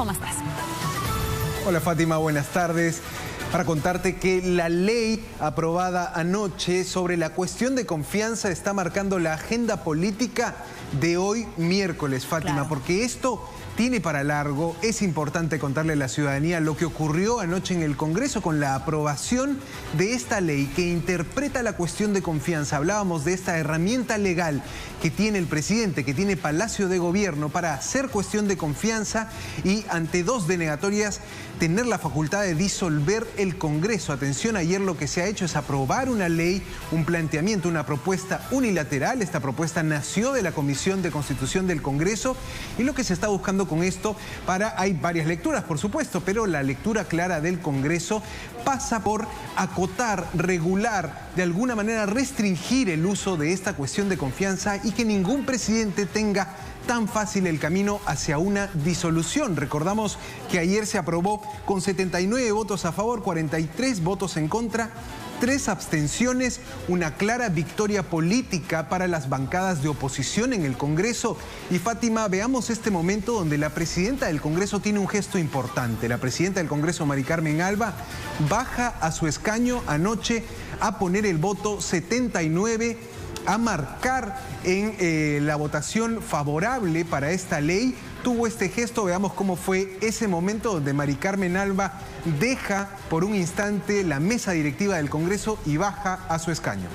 ¿cómo estás? Hola Fátima, buenas tardes. Para contarte que la ley aprobada anoche sobre la cuestión de confianza está marcando la agenda política de hoy miércoles, Fátima, claro. Porque esto tiene para largo. Es importante contarle a la ciudadanía lo que ocurrió anoche en el Congreso con la aprobación de esta ley que interpreta la cuestión de confianza. Hablábamos de esta herramienta legal que tiene el presidente, que tiene Palacio de Gobierno para hacer cuestión de confianza y ante 2 denegatorias tener la facultad de disolver el Congreso. Atención, ayer lo que se ha hecho es aprobar una ley, un planteamiento, una propuesta unilateral. Esta propuesta nació de la Comisión de Constitución del Congreso y lo que se está buscando con esto hay varias lecturas, por supuesto, pero la lectura clara del Congreso pasa por acotar, regular, de alguna manera restringir el uso de esta cuestión de confianza y que ningún presidente tenga tan fácil el camino hacia una disolución. Recordamos que ayer se aprobó con 79 votos a favor, 43 votos en contra, 3 abstenciones, una clara victoria política para las bancadas de oposición en el Congreso. Y Fátima, veamos este momento donde la presidenta del Congreso tiene un gesto importante. La presidenta del Congreso, Mari Carmen Alba, baja a su escaño anoche a poner el voto 79, a marcar en la votación favorable para esta ley. Tuvo este gesto, veamos cómo fue ese momento donde Mari Carmen Alba deja por un instante la mesa directiva del Congreso y baja a su escaño.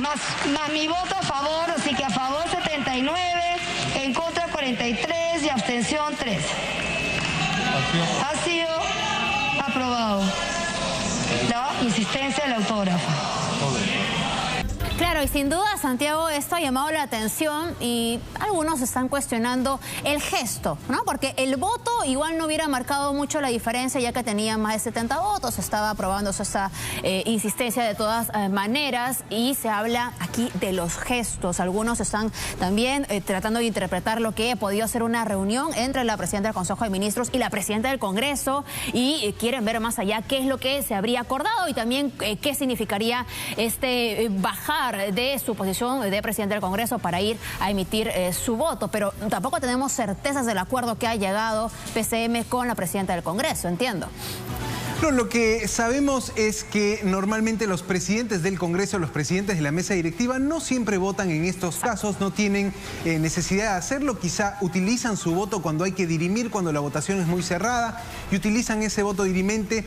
Más mi voto a favor, así que a favor 79, en contra 43 y abstención 3. Ha sido aprobado. La insistencia del autógrafo. Claro, y sin duda, Santiago, esto ha llamado la atención y algunos están cuestionando el gesto, ¿no? Porque el voto igual no hubiera marcado mucho la diferencia, ya que tenía más de 70 votos, estaba aprobándose esta insistencia de todas maneras, y se habla aquí de los gestos. Algunos están también tratando de interpretar lo que ha podido ser una reunión entre la presidenta del Consejo de Ministros y la presidenta del Congreso, y quieren ver más allá qué es lo que se habría acordado y también qué significaría bajar de su posición de presidente del Congreso para ir a emitir su voto. Pero tampoco tenemos certezas del acuerdo que ha llegado PCM con la presidenta del Congreso, entiendo. No, lo que sabemos es que normalmente los presidentes del Congreso, los presidentes de la mesa directiva, no siempre votan en estos casos, no tienen necesidad de hacerlo. Quizá utilizan su voto cuando hay que dirimir, cuando la votación es muy cerrada, y utilizan ese voto dirimente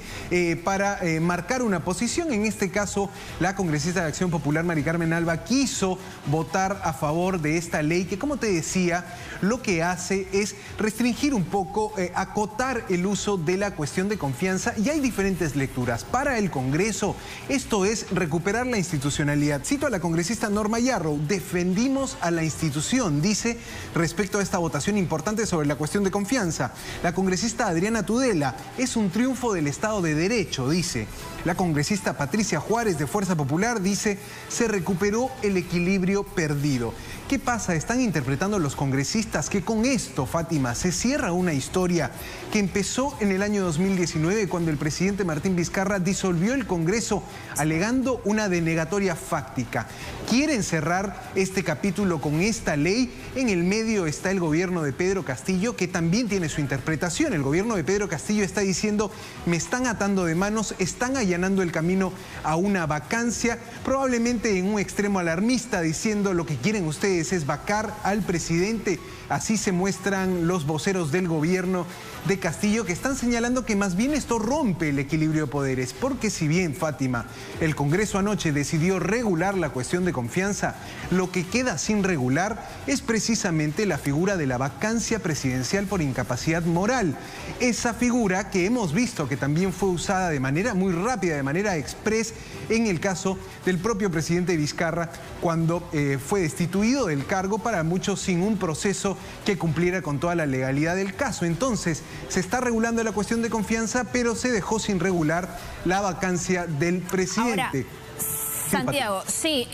para marcar una posición. En este caso, la congresista de Acción Popular, Mari Carmen Alba, quiso votar a favor de esta ley que, como te decía, lo que hace es restringir un poco, acotar el uso de la cuestión de confianza. Y hay diferentes lecturas. Para el Congreso, esto es recuperar la institucionalidad. Cito a la congresista Norma Yarrow: defendimos a la institución, dice, respecto a esta votación importante sobre la cuestión de confianza. La congresista Adriana Tudela: es un triunfo del Estado de Derecho, dice. La congresista Patricia Juárez, de Fuerza Popular, dice: se recuperó el equilibrio perdido. ¿Qué pasa? Están interpretando los congresistas que con esto, Fátima, se cierra una historia que empezó en el año 2019, cuando el presidente Martín Vizcarra disolvió el Congreso alegando una denegatoria fáctica. Quieren cerrar este capítulo con esta ley. En el medio está el gobierno de Pedro Castillo, que también tiene su interpretación. El gobierno de Pedro Castillo está diciendo: me están atando de manos, están allanando el camino a una vacancia, probablemente en un extremo alarmista, diciendo: lo que quieren ustedes es vacar al presidente. Así se muestran los voceros del gobierno de Castillo, que están señalando que más bien esto rompe el equilibrio de poderes, porque si bien, Fátima, el Congreso anoche decidió regular la cuestión de confianza, lo que queda sin regular es precisamente la figura de la vacancia presidencial por incapacidad moral. Esa figura que hemos visto que también fue usada de manera muy rápida, de manera express, en el caso del propio presidente Vizcarra, cuando fue destituido del cargo, para muchos sin un proceso Congreso que cumpliera con toda la legalidad del caso. Entonces, se está regulando la cuestión de confianza, pero se dejó sin regular la vacancia del presidente. Ahora, Santiago, sí,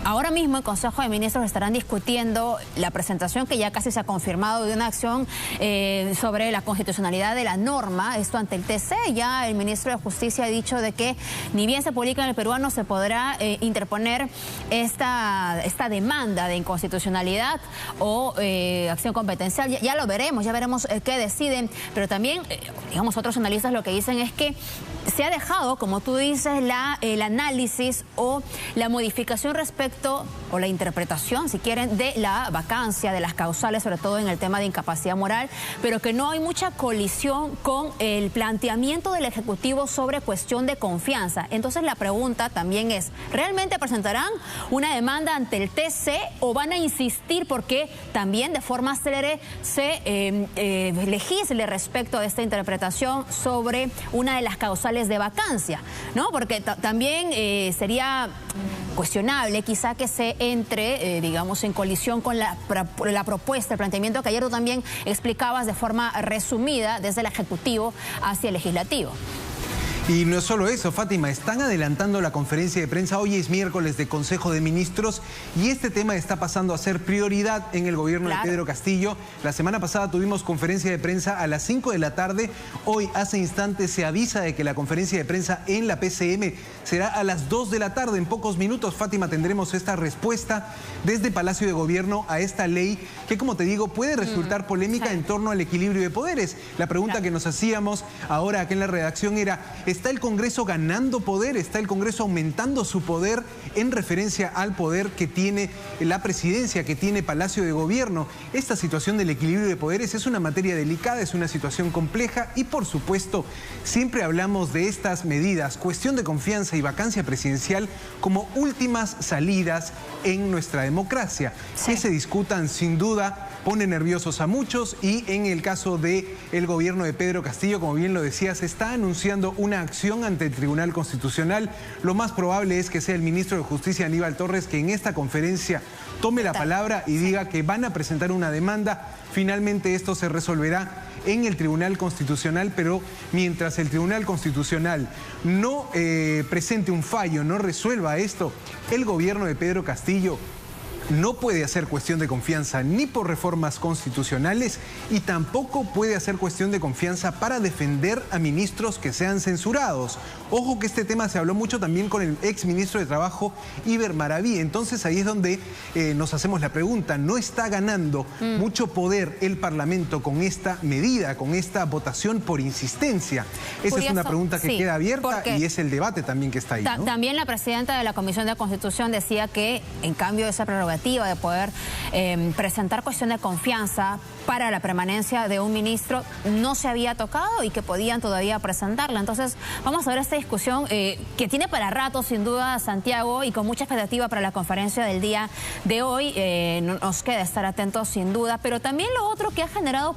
ahora mismo el Consejo de Ministros estarán discutiendo la presentación que ya casi se ha confirmado de una acción sobre la constitucionalidad de la norma, esto ante el TC. Ya el ministro de Justicia ha dicho de que ni bien se publica en el peruano se podrá interponer esta demanda de inconstitucionalidad o acción competencial. Ya lo veremos, ya veremos qué deciden, pero también, digamos, otros analistas lo que dicen es que se ha dejado, como tú dices, el análisis o la modificación respecto, o la interpretación, si quieren, de la vacancia, de las causales, sobre todo en el tema de incapacidad moral, pero que no hay mucha colisión con el planteamiento del Ejecutivo sobre cuestión de confianza. Entonces la pregunta también es, ¿realmente presentarán una demanda ante el TC o van a insistir porque también de forma célere se legisle respecto a esta interpretación sobre una de las causales de vacancia, ¿no? Porque también sería cuestionable quizá que se entre, digamos, en colisión con la propuesta, el planteamiento que ayer tú también explicabas de forma resumida desde el Ejecutivo hacia el Legislativo. Y no es solo eso, Fátima, están adelantando la conferencia de prensa. Hoy es miércoles de Consejo de Ministros y este tema está pasando a ser prioridad en el gobierno de Pedro Castillo. La semana pasada tuvimos conferencia de prensa a las 5 de la tarde. Hoy, hace instantes, se avisa de que la conferencia de prensa en la PCM será a las 2 de la tarde. En pocos minutos, Fátima, tendremos esta respuesta desde Palacio de Gobierno a esta ley que, como te digo, puede resultar polémica en torno al equilibrio de poderes. La pregunta que nos hacíamos ahora aquí en la redacción era: ¿está el Congreso ganando poder? ¿Está el Congreso aumentando su poder en referencia al poder que tiene la presidencia, que tiene Palacio de Gobierno? Esta situación del equilibrio de poderes es una materia delicada, es una situación compleja y, por supuesto, siempre hablamos de estas medidas, cuestión de confianza y vacancia presidencial, como últimas salidas en nuestra democracia. Que se discutan, sin duda, pone nerviosos a muchos y en el caso del gobierno de Pedro Castillo, como bien lo decías, está anunciando una acción ante el Tribunal Constitucional. Lo más probable es que sea el ministro de Justicia, Aníbal Torres, que en esta conferencia tome la palabra y diga que van a presentar una demanda. Finalmente esto se resolverá en el Tribunal Constitucional, pero mientras el Tribunal Constitucional no presente un fallo, no resuelva esto, el gobierno de Pedro Castillo no puede hacer cuestión de confianza ni por reformas constitucionales y tampoco puede hacer cuestión de confianza para defender a ministros que sean censurados. Ojo que este tema se habló mucho también con el exministro de Trabajo, Iber Maraví. Entonces ahí es donde nos hacemos la pregunta. ¿No está ganando mucho poder el Parlamento con esta medida, con esta votación por insistencia? Esa es una pregunta que queda abierta y es el debate también que está ahí, ¿no? También la presidenta de la Comisión de Constitución decía que, en cambio de esa prerrogativa de poder presentar cuestión de confianza para la permanencia de un ministro, no se había tocado y que podían todavía presentarla. Entonces vamos a ver esta discusión que tiene para rato, sin duda, Santiago, y con mucha expectativa para la conferencia del día de hoy. Nos queda estar atentos, sin duda, pero también lo otro que ha generado